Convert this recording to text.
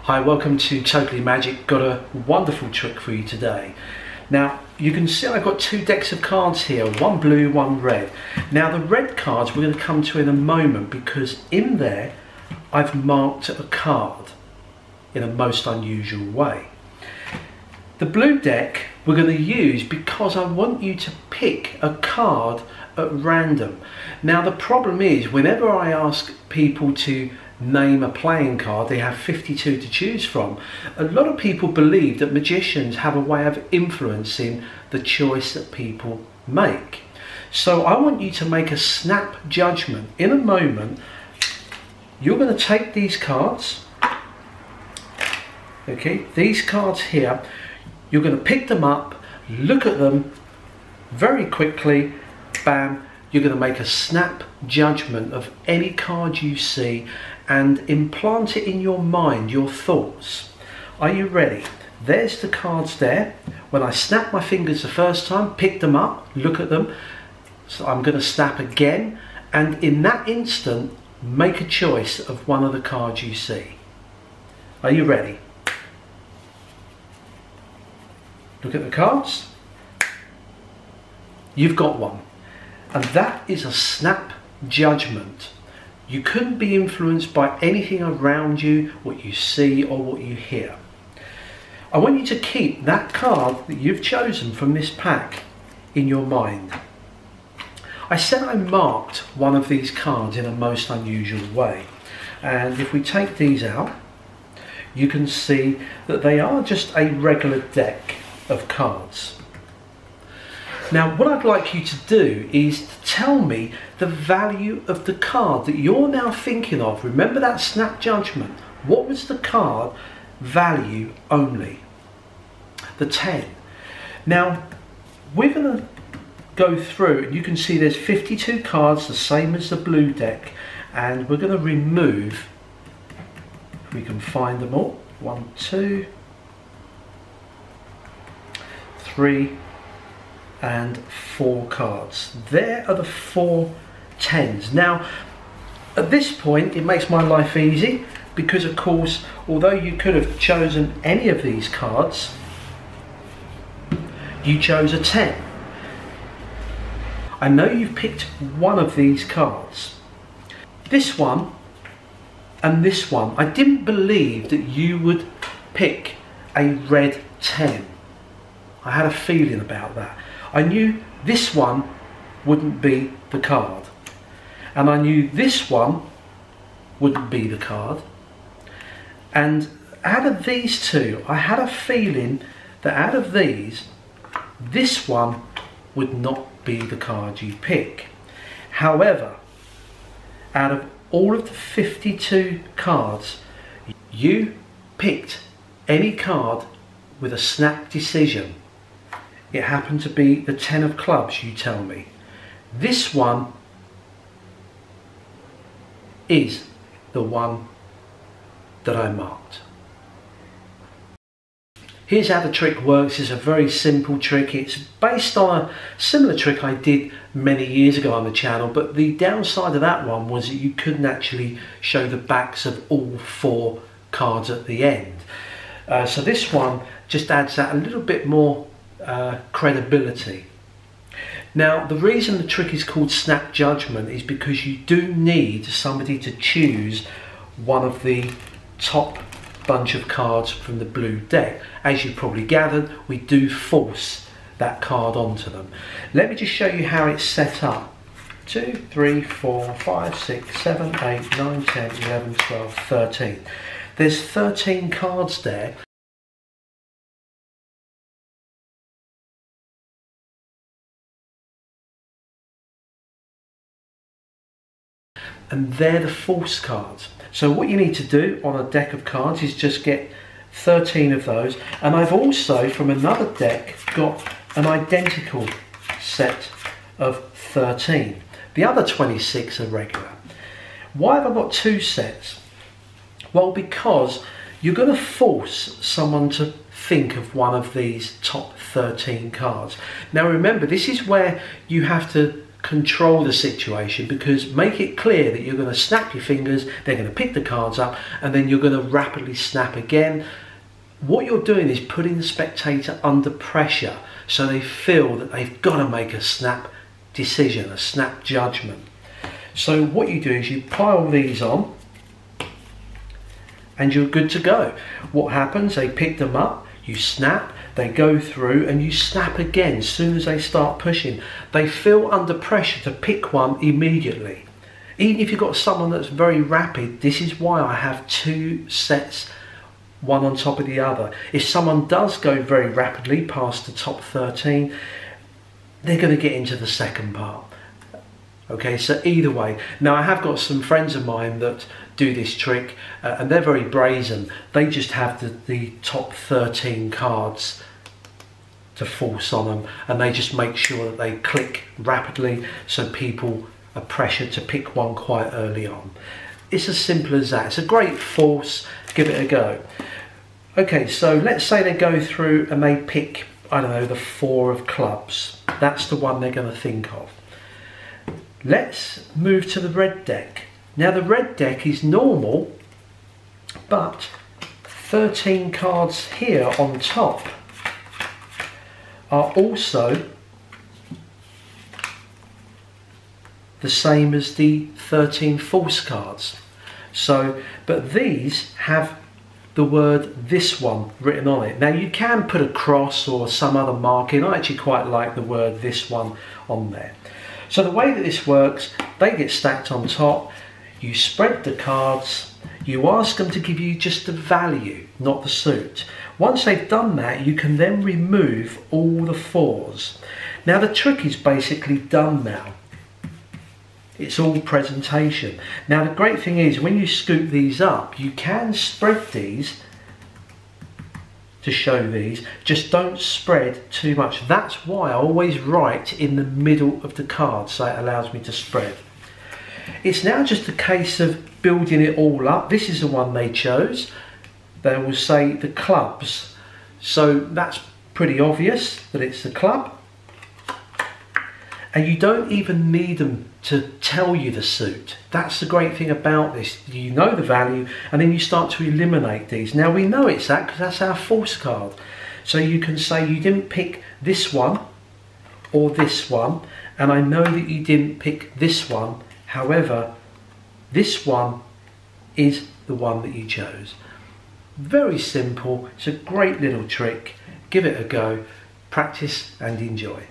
Hi, welcome to Totally Magic. Got a wonderful trick for you today. Now you can see I've got two decks of cards here, one blue, one red. Now the red cards we're going to come to in a moment because in there I've marked a card in a most unusual way. The blue deck we're going to use because I want you to pick a card at random. Now the problem is whenever I ask people to name a playing card, they have 52 to choose from. A lot of people believe that magicians have a way of influencing the choice that people make. So I want you to make a snap judgment. In a moment, you're going to take these cards, okay, these cards here, you're going to pick them up, look at them very quickly, bam, you're going to make a snap judgment of any card you see and implant it in your mind, your thoughts. Are you ready? There's the cards there. When I snap my fingers the first time, pick them up, look at them. So I'm going to snap again, and in that instant, make a choice of one of the cards you see. Are you ready? Look at the cards. You've got one. And that is a snap judgment. You couldn't be influenced by anything around you, what you see or what you hear. I want you to keep that card that you've chosen from this pack in your mind. I said I marked one of these cards in a most unusual way. And if we take these out, you can see that they are just a regular deck of cards. Now what I'd like you to do is to tell me the value of the card that you're now thinking of. Remember that snap judgment. What was the card value only? The 10. Now we're going to go through and you can see there's 52 cards, the same as the blue deck, and we're going to remove, if we can find them all, 1, 2, 3 and 4 cards. There are the 4 10s. Now at this point it makes my life easy because of course although you could have chosen any of these cards, you chose a 10. I know you've picked one of these cards. This one and this one. I didn't believe that you would pick a red 10. I had a feeling about that. I knew this one wouldn't be the card, and I knew this one wouldn't be the card, and out of these two I had a feeling that out of these this one would not be the card you pick. However, out of all of the 52 cards, you picked any card with a snap decision. It happened to be the 10 of clubs, you tell me. This one is the one that I marked. Here's how the trick works. It's a very simple trick. It's based on a similar trick I did many years ago on the channel, but the downside of that one was that you couldn't actually show the backs of all 4 cards at the end. So this one just adds that a little bit more credibility. Now the reason the trick is called snap judgment is because you do need somebody to choose one of the top bunch of cards from the blue deck. As you probably gathered, we do force that card onto them. Let me just show you how it's set up. 2, 3, 4, 5, 6, 7, 8, 9, 10, 11, 12, 13. There's 13 cards there. And they're the force cards. So what you need to do on a deck of cards is just get 13 of those, and I've also from another deck got an identical set of 13. The other 26 are regular. Why have I got 2 sets? Well, because you're going to force someone to think of one of these top 13 cards. Now remember, this is where you have to control the situation, because make it clear that you're going to snap your fingers, they're going to pick the cards up, and then you're going to rapidly snap again. What you're doing is putting the spectator under pressure, so they feel that they've got to make a snap decision, a snap judgment. So what you do is you pile these on and you're good to go. What happens? They pick them up, you snap, they go through, and you snap again as soon as they start pushing. They feel under pressure to pick one immediately. Even if you've got someone that's very rapid, this is why I have two sets, one on top of the other. If someone does go very rapidly past the top 13, they're going to get into the second part. Okay, so either way. Now I have got some friends of mine that do this trick and they're very brazen. They just have the top 13 cards to force on them, and they just make sure that they click rapidly so people are pressured to pick one quite early on. It's as simple as that. It's a great force. Give it a go. Okay, so let's say they go through and they pick, I don't know, the 4 of clubs. That's the one they're going to think of. Let's move to the red deck. Now the red deck is normal, but 13 cards here on top are also the same as the 13 false cards. So, but these have the word "this one" written on it. Now you can put a cross or some other marking. I actually quite like the word "this one" on there. So the way that this works, they get stacked on top, you spread the cards, you ask them to give you just the value, not the suit. Once they've done that, you can then remove all the 4s. Now the trick is basically done now. It's all presentation. Now the great thing is, when you scoop these up, you can spread these to show these, just don't spread too much. That's why I always write in the middle of the card, so it allows me to spread. It's now just a case of building it all up. This is the one they chose. They will say the clubs, so that's pretty obvious that it's the club. And you don't even need them to tell you the suit. That's the great thing about this. You know the value, and then you start to eliminate these. Now we know it's that because that's our false card. So you can say you didn't pick this one or this one, and I know that you didn't pick this one. However, this one is the one that you chose. Very simple. It's a great little trick. Give it a go, practice and enjoy.